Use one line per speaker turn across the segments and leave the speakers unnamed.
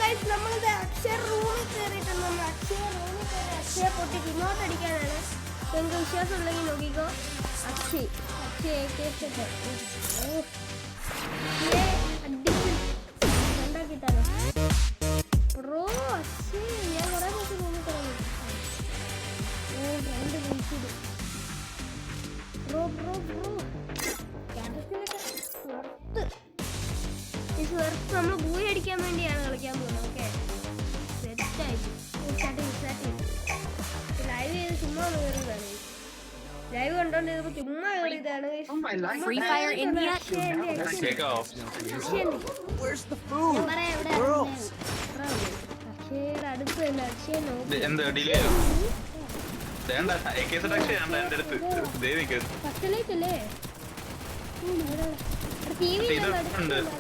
നമ്മളിത് അക്ഷയ റൂമിൽ കയറിയിട്ടുണ്ട്. നമ്മൾ അക്ഷയ റൂമിൽ കയറി അക്ഷയ പൊട്ടിക്ക് ഇങ്ങോട്ട് അടിക്കാനാണ്. നിങ്ങൾക്ക് വിശ്വാസം ഉണ്ടെങ്കിൽ നോക്കിക്കോ. അക്ഷയ് ഉണ്ടാക്കിട്ടാലോ ബ്രോ. അക്ഷയ് ഞാൻ കുറെ ദിവസം റൂമിൽ കിടന്നു. രണ്ട് വിളിച്ചത് ബ്രോ ബ്രോ ബ്രോ നമ്മൾ ഭൂമി അടിക്കാൻ വേണ്ടിയാണ് കളിക്കാൻ പോകുന്നത്. ഓക്കെ സെറ്റായി ലൈവ് ചെയ്ത് ചുമ്മാ കയറിയതാണ്. ലൈവ് കണ്ടോണ്ടിരുന്നപ്പോ ചുമ്മാ കയറിയതാണ്. അക്ഷയുടെ അടുത്ത് തന്നെ അക്ഷയ ഫസ്റ്റിലേക്കല്ലേ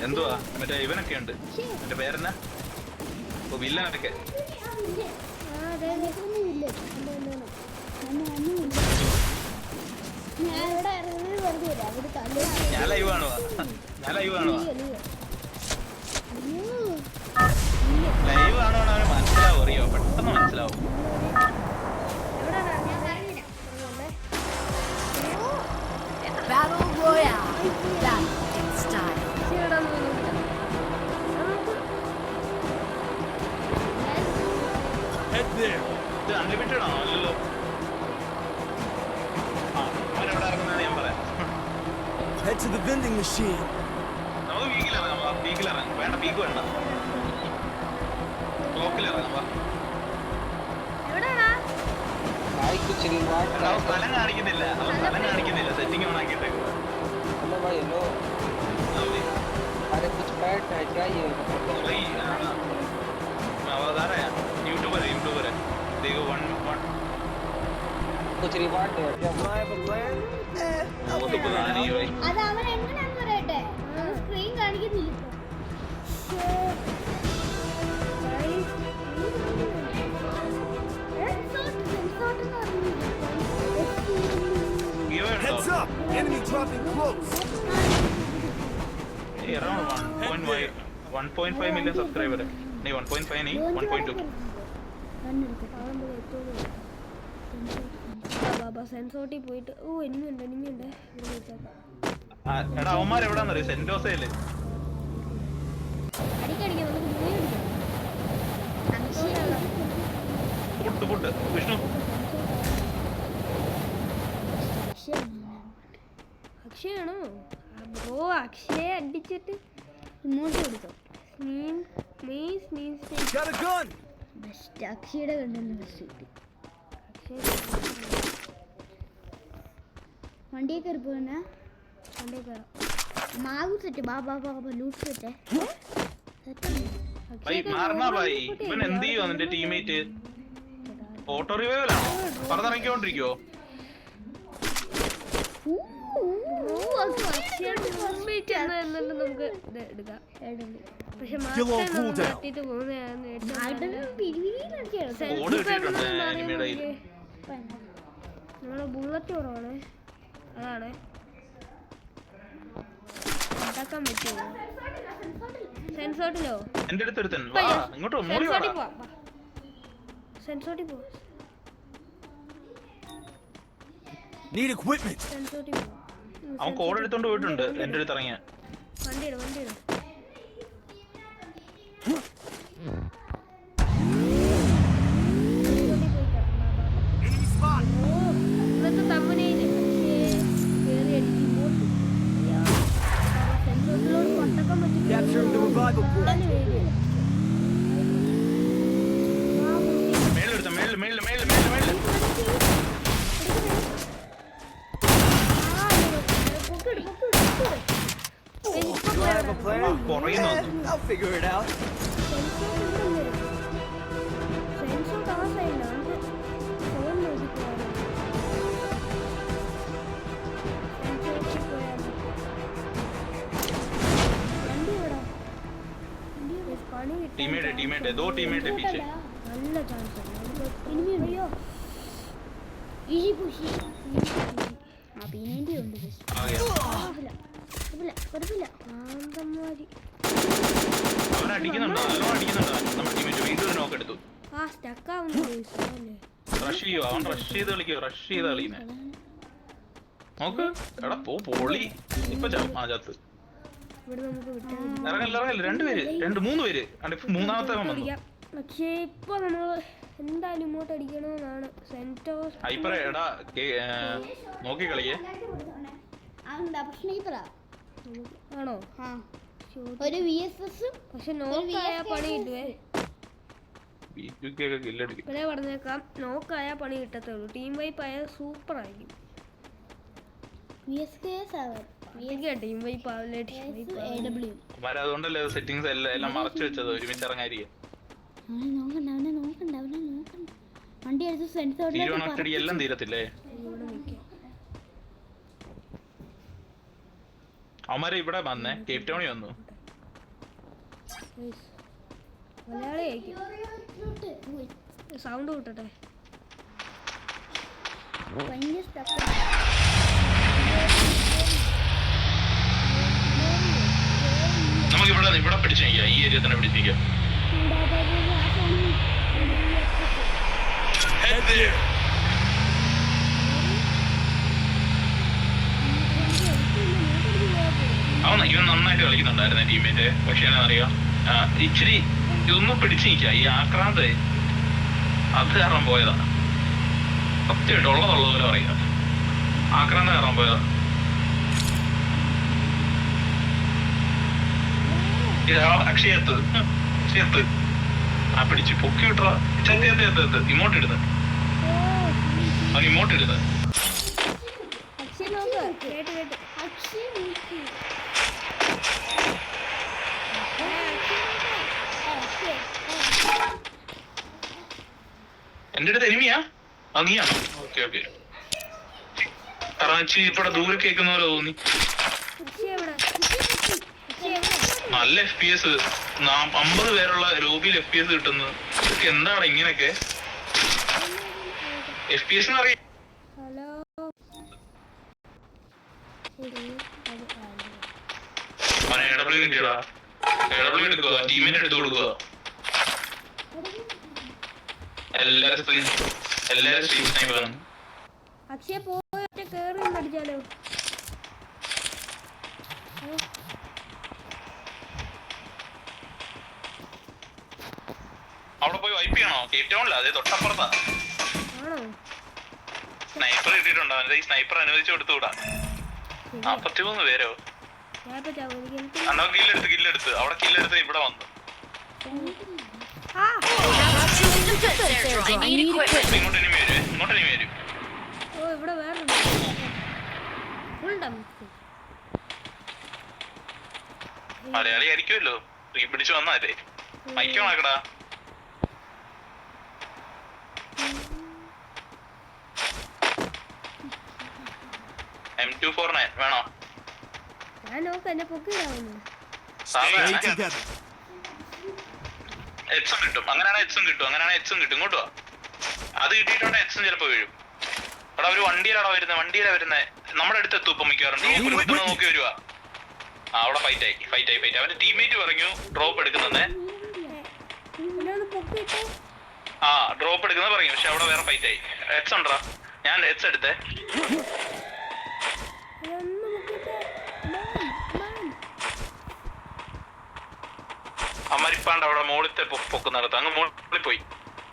എന്തുവാ മറ്റേ ഇവനൊക്കെ ഉണ്ട്. മറ്റേ പേരെന്നാ വില്ലനൊക്കെ. ഞാൻ ലൈവ് കാണുവാ. ലൈവ് കാണുവാണ്. അവന് മനസ്സിലാവും. അറിയോ പെട്ടെന്ന് മനസ്സിലാവും.
Battle Royale. Battle in style.
Head there. ഇത് അൺലിമിറ്റഡ് ആണോ? അല്ലല്ലോ. അവനെവിടെ ഇറങ്ങുന്നത് ഞാൻ പറയാം.
Head to the vending machine.
നമുക്ക് വീക്കിലിറങ്ങാം. വേണ്ട പീക്ക് വേണ്ട. ക്ലോക്കിലിറങ്ങാം. സ്ഥലം കാണിക്കുന്നില്ല. സെറ്റിംഗ് ഓൺ ആക്കിയിട്ടേക്ക്. യൂട്യൂബർ
कुछ रिवार्ड दे क्या
वो तो पता नहीं भाई
അത് അവൻ എങ്ങനെയാന്ന് പറയട്ടെ സ്ക്രീൻ കാണിക്കുന്നില്ല
Heads up! Enemy dropping close.
Around 1.5 million subscriber. नहीं 1.5 नहीं 1.2.
ബാബാ സെൻസോട്ടി പോയിട്ട് ഓ എനിമി ഉണ്ട്
എടാ അവന്മാർ എവിടാന്ന് അറിയോ സെന്റോസയില്
അടിക്കടിക്കാൻ
പുട്ട് വിഷ്ണു
അക്ഷയാണോ ബ്രോ അക്ഷയ അടിച്ചിട്ട് ഇങ്ങോട്ട് കൊടുക്കും ബെസ്റ്റ് അക്ഷയുടെ കണ്ടു ബെസ്റ്റ് വണ്ടിയെ കയറി പോകണ വണ്ടിയെ കയറാം മാവ് സെറ്റ് ബാബാ ലൂട്ട് സെറ്റ്
ഇവൻ എന്ത് ചെയ്യോ നിന്റെ ടീമേറ്റ് ഓട്ടോ റിവൈവലാണോ പറഞ്ഞിറങ്ങിക്കൊണ്ടിരിക്കോ
നമുക്ക് എടുക്കാം പക്ഷെ നമ്മളെ ബുള്ളറ്റ് കുറവാണ് അതാണ് ഉണ്ടാക്കാൻ പറ്റുമോ സെൻസോട്ടിലോ
എന്റെ അടുത്ത്
സെൻസോട്ടി പോ
Need equipment.
സെൻസോട്ടി പോ
അവൻ കോഡ് എടുത്തോണ്ട് പോയിട്ടുണ്ട് എന്റെ അടുത്ത് ഇറങ്ങിയ
വണ്ടി
Enemy spot.
ഇന്നത്തെ തമ്പനയില് സെൻസോട്ടിലോട് കൊട്ടക്കം
Capturing the revival pool.
മേലെടുത്ത മേളില്
Do I have a plan? Yeah, I'll figure it out.
Teammate है दो टीममेट है पीछे
നല്ല ചാൻസ് ഇനിമി അയ്യോ ഈസി പുഷ് ആ പീനേണ്ടി ഉണ്ട്
आ गया
കുഴപ്പമില്ല ആന്തമാരി
അവനെ അടിക്കുന്നുണ്ടോ നല്ലോണം അടിക്കുന്നുണ്ടോ
സ്റ്റക്കാവുന്നില്ലേ?
റഷ് ചെയ്യുവോ? അവൻ റഷ് ചെയ്ത് കളിക്കുക, റഷ് ചെയ്ത് കളിക്കുന്നേ. നോക്ക് എടാ പൊളി. ഇപ്പൊ ചത്ത്.
ഇവിടെ നമുക്ക് വിട്ടാൽ
ഇറങ്ങല്ല, മൂന്ന് പേര്. മൂന്നാമത്തെ അവൻ വന്നു.
പക്ഷേ ഇപ്പൊ നമ്മള് എന്തായാലും ഇങ്ങോട്ട് അടിക്കണമെന്നാണ് സെന്റോസ്.
ഹൈപ്പർ എടാ നോക്കി കളിയേ.
ആണോ?
ഒരു VSS
പക്ഷെ നോക്കായ പണി കിട്ടുവേ.
കില്ലടിക്കും.
ഇപ്പഴേ പറഞ്ഞേക്കാം, നോക്കായ പണി കിട്ടത്തുള്ളൂ. ടീം വൈപ്പ് ആയ സൂപ്പർ ആയിരിക്കും. ടീം വൈപ്പ് ആവില്ലേ?
അതുകൊണ്ടല്ലേ സെറ്റിംഗ്സ് എല്ലാം മറച്ചു വെച്ചത്, ഒരുമിച്ച് ഇറങ്ങാതിരിക്കും. തീരുവണൊറ്റടി എല്ലാം തീരത്തില്ലേ? അവന്മാരെ ഇവിടെ വന്നേ, കേപ്പ് ടൗണിൽ വന്നു.
മലയാളി സൗണ്ട് കൂട്ടട്ടെ.
നമുക്ക് ഇവിടെ പിടിച്ചിരിക്കാം, ഈ ഏരിയ തന്നെ പിടിച്ചിരിക്കാം. ഇവൻ നന്നായിട്ട് കളിക്കുന്നുണ്ടായിരുന്നു ടീമേറ്റ്. പക്ഷെ എന്നറിയാം, ഇച്ചിരി ഇതൊന്നും പിടിച്ചു നിൽക്കുക. ഈ ആക്രാന്ത് അത് കാരണം പോയതാണ്. സത്യമായിട്ട് ഉള്ളതുപോലെ പറയുക, ആക്രാന്ത കാരണം പോയതാ. ഇതാ അക്ഷയത്ത് ആ പിടിച്ച് പൊക്കി വിട്ട ഇമോട്ട് ഇടുന്നത്. അവൻ ഇമോട്ട് ഇടുന്നത്. എന്റെ അടുത്ത് എനിമിയാ? അത് നീയാണോ? Okay okay. കറാച്ചി ഇവിടെ ദൂരെ കേൾക്കുന്ന പോലെ തോന്നി. നല്ല FPS, 50 പേരുള്ള ലോബിയിൽ FPS കിട്ടുന്നു. ഇതൊക്കെ എന്താണ് ഇങ്ങനെയൊക്കെ FPS എന്ന് അറിയാം. എടുക്കുക, ടീമിനെ എടുത്തു കൊടുക്കുക. എല്ലാരും സ്ട്രീം സ്നൈപ്പറാണ്.
അക്ഷയ പോയിട്ട് കേറി പഠിച്ചാലോ?
അവിടെ പോയി വൈപ്പ് ചെയ്യണോ? കേപ്പ് ടൗണില്ല, അതേ തൊട്ടപ്പുറത്താ. സ്നൈപ്പർ കിട്ടിയിട്ടുണ്ടോ? അവന്റെ ഈ സ്നൈപ്പർ അനുവദിച്ചു കൊടുത്തുകൂടാ. 43 പേരോ? അണ്ണോ കില്ലെടുത്ത് അവിടെ കില്ലെടുത്ത് ഇവിടെ വന്നു. ഇങ്ങോട്ട് ഇനി വരും.
ഓ ഇവിടെ വേറെ
മലയാളി ആയിരിക്കുമല്ലോ, ഈ പിടിച്ചു വന്നാലേ. മൈക്കോണാക്കടാ. M249 വേണോ?
ഞാൻ നോക്കാം, എന്നെ പൊക്കിടാവുന്നു.
എക്സും കിട്ടും. അങ്ങനെയാണ് എക്സും കിട്ടും. ഇങ്ങോട്ട് വാ. അത് കിട്ടിയിട്ടുണ്ട്. എക്സും ചിലപ്പോ വീഴും. അവിടെ ഒരു വണ്ടിയിലാണോ വരുന്നത്? നമ്മുടെ അടുത്ത് എത്തും ഇപ്പൊ മിക്കവാറും. നോക്കി വരുവാ. അവിടെ ഫൈറ്റ് ആയി. അവന്റെ ടീമേറ്റ് പറഞ്ഞു ഡ്രോപ്പ് എടുക്കുന്നേ. ഡ്രോപ്പ് എടുക്കുന്നത് പറഞ്ഞു. പക്ഷെ അവിടെ വേറെ ഫൈറ്റ് ആയി. എക്സ് ഉണ്ടോ? ഞാൻ എക്സ് എടുത്തേ. അമ്മരിപ്പാണ്ട് അവിടെ മോളിത്തെ പൊക്കുന്നിടത്ത് അങ്ങ് മോളിൽ പോയി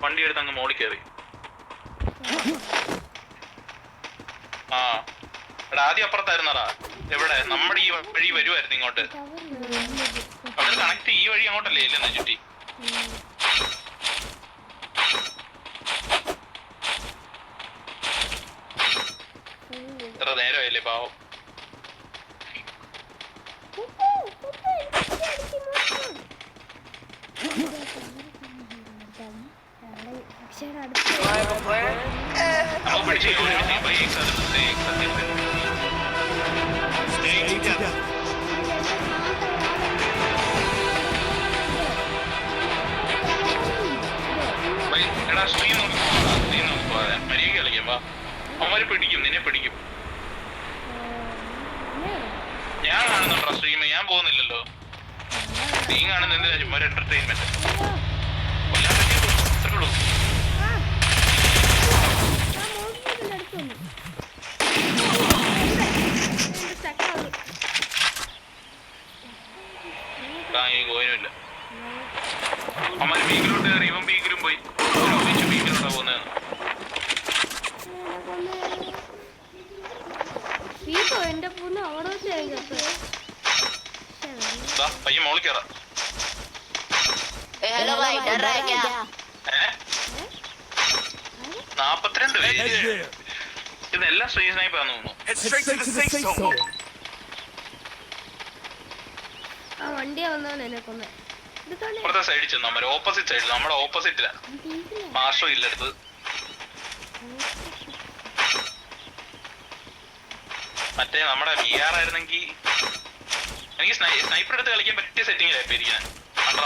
വണ്ടി എടുത്ത് അങ്ങ് മോളിൽ കയറി. എടാ ആദ്യം അപ്പുറത്തായിരുന്നടാ. എവിടെ? നമ്മുടെ ഈ വഴി വരുമായിരുന്നു ഇങ്ങോട്ട്. അവിടെ കണക്ട് ഈ വഴി അങ്ങോട്ടല്ലേ ഇല്ലെന്ന് ചുറ്റി. ഇത്ര നേരമായില്ലേ പാവം. അവന്മാര് പിടിക്കും, നിന്നെ പിടിക്കും. ഞാൻ കാണുന്നുണ്ടോ സ്ട്രീം? ഞാൻ പോകുന്നില്ലല്ലോ. നീ കാണുന്ന ചുമ്മാ ഒരു എന്റർടൈൻമെന്റ്. നടക്കുള്ളൂ. കോയിനുമില്ല. അവന്മാര് ബീക്കിലോട്ട് കയറി, ഇവൻ ബീക്കിലും പോയി. ബീക്കിലോട്ടാ പോകുന്നത്.
എന്റെ പൊന്ന് അവിടെ
പയ്യൻ മോളിൽ കയറാം.
Hello, bhai, डर रहा है क्या?
42
Head
പേര്.
there.
ഇതെല്ലാം സ്ട്രീറ്റ് സ്നൈപ്പാന്ന് തോന്നുന്നു.
Head straight to the safe zone.
ആ വണ്ടിയാ വന്നവൻ എന്നെ കൊന്നേ.
ഇപ്പുറത്തെ സൈഡിൽ ചെന്നു അവന്മാര്. ഓപ്പോസിറ്റ് സൈഡിൽ, നമ്മുടെ ഓപ്പോസിറ്റിലാ. മാസ്റ്റർ ഇല്ലടുത്ത്. മറ്റേ നമ്മുടെ VR ആയിരുന്നെങ്കിൽ എനിക്ക് സ്നൈപ്പർ എടുത്ത് കളിക്കാൻ പറ്റിയ സെറ്റിംഗിലായിപ്പോ ഇരിക്കാൻ. അത്ര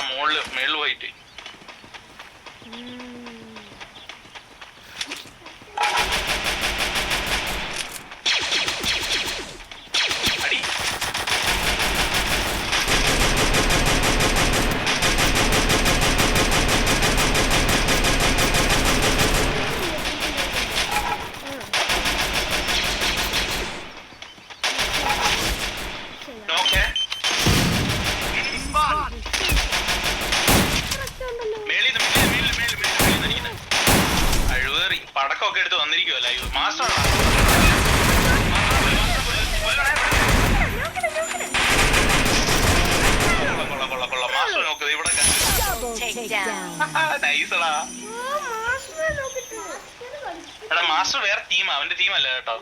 മേളിൽ പോയിട്ട് അടി. ഓക്കെ അഴുവേറി പടക്കമൊക്കെ എടുത്ത് വന്നിരിക്കുവല്ല മാസ്റ്റർ. കൊള്ള മാസ്റ്റർ നോക്കുന്നത് ഇവിടെ നൈസടാ. എടാ മാസ്റ്റർ വേറെ ടീമാ, അവന്റെ ടീമല്ല കേട്ടോ.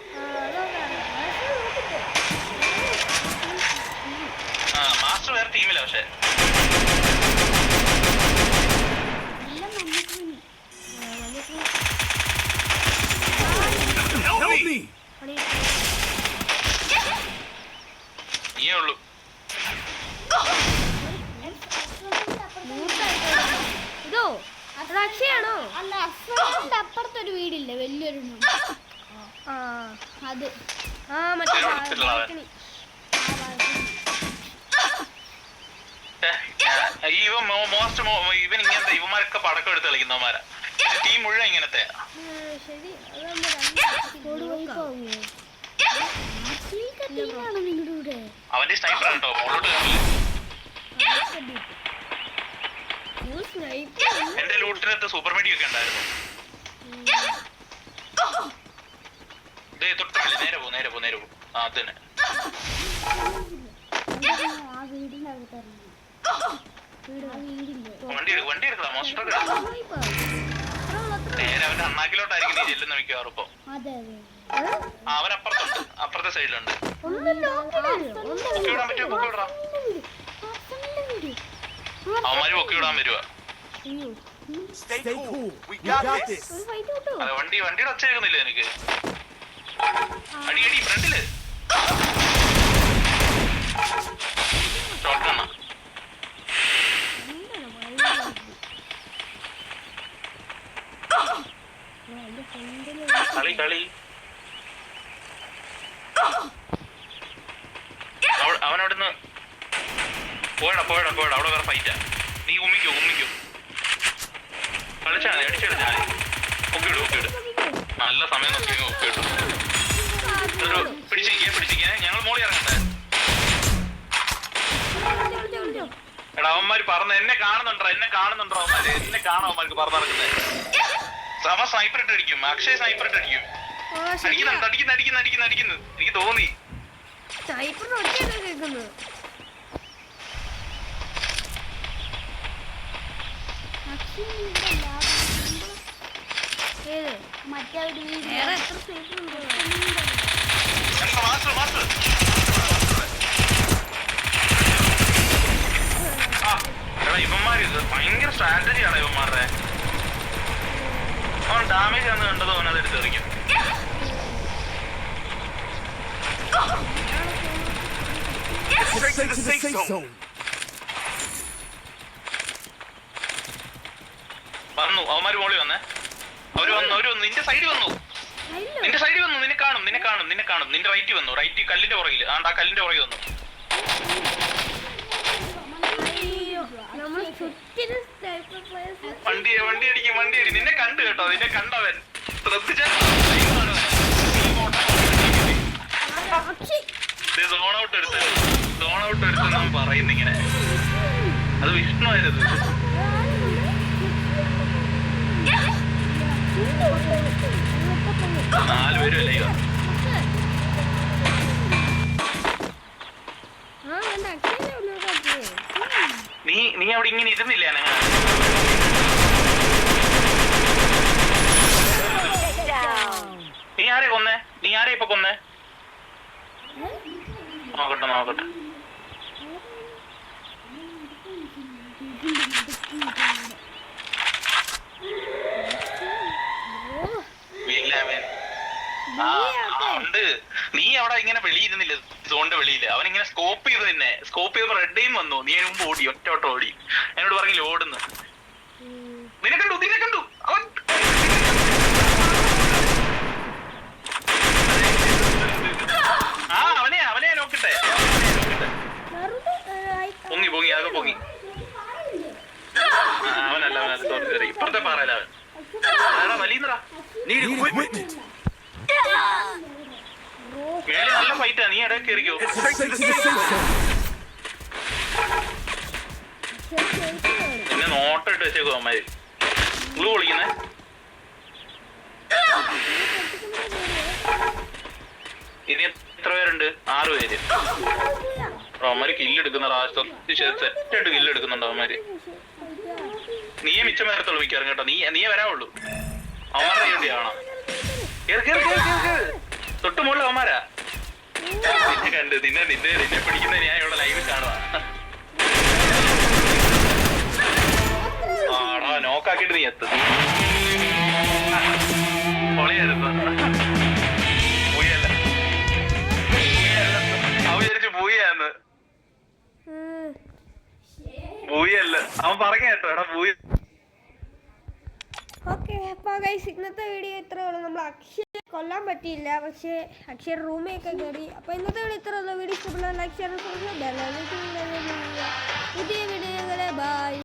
മാസ്റ്റർ വേറെ ടീമില്ല. പക്ഷെ
Help me.
നീയേ ഉള്ളൂ.
ഇതോ അക്ഷയാണോ?
അല്ല അസുഖത്തിന്റെ അപ്പുറത്തൊരു വീടില്ലേ വലിയൊരു
ആ
അത്
ആ മറ്റേ
എടുത്തിട്ടുള്ളവൻ. ഇവൻ ഇങ്ങനത്തെ ഇവന്മാരൊക്കെ പടക്കം എടുത്ത് കളിക്കുന്നവന്മാരാ. ടീം മുഴുവൻ ഇങ്ങനത്തെ.
ശരി
നിങ്ങളുടെ കൂടെ
അവന്റെ സ്നൈപ്പർ കേട്ടോ. മുകളിലോട്ട് കയറില്ല. എന്റെ ലൂട്ടിനകത്ത് സൂപ്പർ മെഡി ഒക്കെ ഉണ്ടായിരുന്നു. തൊട്ടില്ല. നേരെ പോ. അത് തന്നെ.
ആ വീടിന്റെ അകത്തായിരുന്നു
വണ്ടി എടുക്കണം. മോസ്റ്റർ നേരെ അവന്റെ അണ്ണാക്കിലോട്ടായിരിക്കും നീ ചെല്ലുന്ന മിക്കവാറും ഇപ്പൊ.
അതെ
അവനപ്പുറത്തുണ്ട്, അപ്പുറത്തെ സൈഡിലുണ്ട്. പൊക്കിവിടാൻ പറ്റുമോ? പൊക്കിവിടാം. അവന്മാര് പൊക്കിവിടാൻ വരുവാ.
Stay cool. We got this.
അതെ വണ്ടിയുടെ ഒച്ച കേൾക്കുന്നില്ല എനിക്ക്. അടി ഫ്രണ്ടില് ഷോട്ട് കാണാം. കളി അവനവിടുന്ന് പോയടാ. അവിടെ വേറെ ഫൈറ്റാ. നീ ഉമ്മിക്കോ. കളിച്ചാ മതി. അടിച്ചെടുത്താ പൊക്കിവിട്. നല്ല സമയം നോക്കി പൊക്കിവിട്ടു. പിടിച്ചിരിക്കേ. ഞങ്ങൾ മോളി ഇറങ്ങട്ടെ. എടാ അവന്മാര് പറഞ്ഞ എന്നെ കാണുന്നുണ്ടോ അവന്മാര്. എന്നെ കാണാൻ അവന്മാർക്ക് പറഞ്ഞു നടക്കുന്നത്. അവൻ സ്നൈപ്പർ ഇട്ട് അടിക്കും. അക്ഷയ് സ്നൈപ്പർ ഇട്ട് അടിക്കും. അടിക്കുന്നു. എനിക്ക് തോന്നി
സ്നൈപ്പറിന് ഒറ്റയൊക്കെ കേൾക്കുന്നു.
മറ്റേ ഒരു വീട്
വേറെ എത്ര സ്നൈപ്പർ ഉണ്ട്?
മാസ്റ്റർ എടാ ഇവന്മാര് ഭയങ്കര സ്ട്രാറ്റജിയാണ് ഇവന്മാരുടെ. അവൻ ഡാമേജ് ആണെന്ന് കണ്ടത് അവൻ അതെടുത്ത് എറിക്കും.
Straight to the safe zone.
വന്നു അവന്മാര് മോളി വന്നേ. അവര് വന്നു. നിന്റെ സൈഡിൽ വന്നു. നിന്നെ കാണും. നിന്റെ റൈറ്റ് വന്നു. റൈറ്റ് കല്ലിന്റെ പുറകില്. ആ കല്ലിന്റെ പുറകിൽ വന്നു.
അയ്യോ നമ്മൾ മറ്റൊരു sniper players.
വണ്ടി അടിക്കും നിന്നെ കണ്ടു കേട്ടോ, നിന്നെ കണ്ടവൻ ശ്രദ്ധിച്ചാ
അക്ഷയ്
സോൺ ഔട്ട് എടുത്തെന്ന് പറയുന്നിങ്ങനെ. അത് വിഷ്ണു ആയിരുന്നു. 4 പേരും അല്ലേ ഇവ? നീ അവിടെ ഇങ്ങനെ ഇരുന്നില്ല ഞങ്ങൾ. നീ ആരെ ഇപ്പൊ കൊന്നേ? നോക്കട്ടെ. ഉണ്ട്. നീ അവിടെ ഇങ്ങനെ വെളിയിരുന്നില്ല, സോണിന്റെ വെളിയില്. അവൻ ഇങ്ങനെ സ്കോപ്പ് ചെയ്തപ്പോ റെഡ് ടൈം വന്നു. നീ അതിന് മുമ്പ് ഓടി, ഒറ്റ ഓടി. എന്നോട് പറഞ്ഞില്ല ഓടുന്നു. നിന്നെ കണ്ടു അവൻ. അവനെ നോക്കട്ടെ. പൊങ്ങി ആകെ പൊങ്ങി. അവനല്ല സോറി ഇപ്പഴത്തെ പറയല അവൻ വലിയറാ. മേലെ നല്ല ഫൈറ്റാ, നീ ഇടയിൽ കയറിക്കോ. പിന്നെ നോട്ടിട്ട് വെച്ചേക്കോ അമ്മാര്. ഗ്ലൂ വിളിക്കുന്നേ. ഇനി എത്ര പേരുണ്ട്? 6 പേര്. അവന്മാര് കില്ലെടുക്കുന്ന സെറ്റായിട്ട് കില്ലെടുക്കുന്നുണ്ട് അവന്മാര്. നീയെ മിച്ചം വരത്തുള്ളൂ മിക്കവാറും കേട്ടോ. നീയെ വരാവുള്ളൂ. അവന്മാരുടെ വേണ്ടി കാണാം. തൊട്ട് മുകളിൽ അവന്മാരാ. നിന്നെ കണ്ട് നിന്നെ പിടിക്കുന്ന ഞാൻ ഇവിടെ ലൈവ് കാണുക. ആടാ നോക്കാക്കിട്ട് നീ എത്തും. പൊളിയായിരുന്നു. അവൻ വിചാരിച്ചു പൂയാന്ന്. പൂയല്ല അവൻ പറഞ്ഞ കേട്ടോ. എടാ പൂയ.
ഓക്കെ, അപ്പോൾ ഗൈസ് ഇന്നത്തെ വീഡിയോ ഇത്രേ ഉള്ളൂ. നമ്മൾ അക്ഷയ് കൊല്ലാൻ പറ്റിയില്ല, പക്ഷേ അക്ഷയ് റൂമിലൊക്കെ കയറി. അപ്പോൾ ഇന്നത്തെ വീഡിയോ ഇത്ര ഉള്ളൂ. വീഡിയോ ഇഷ്ടപ്പെട്ടാൽ ലൈക്ക് ഷെയർ പുതിയ വീഡിയോകളെ ബൈ.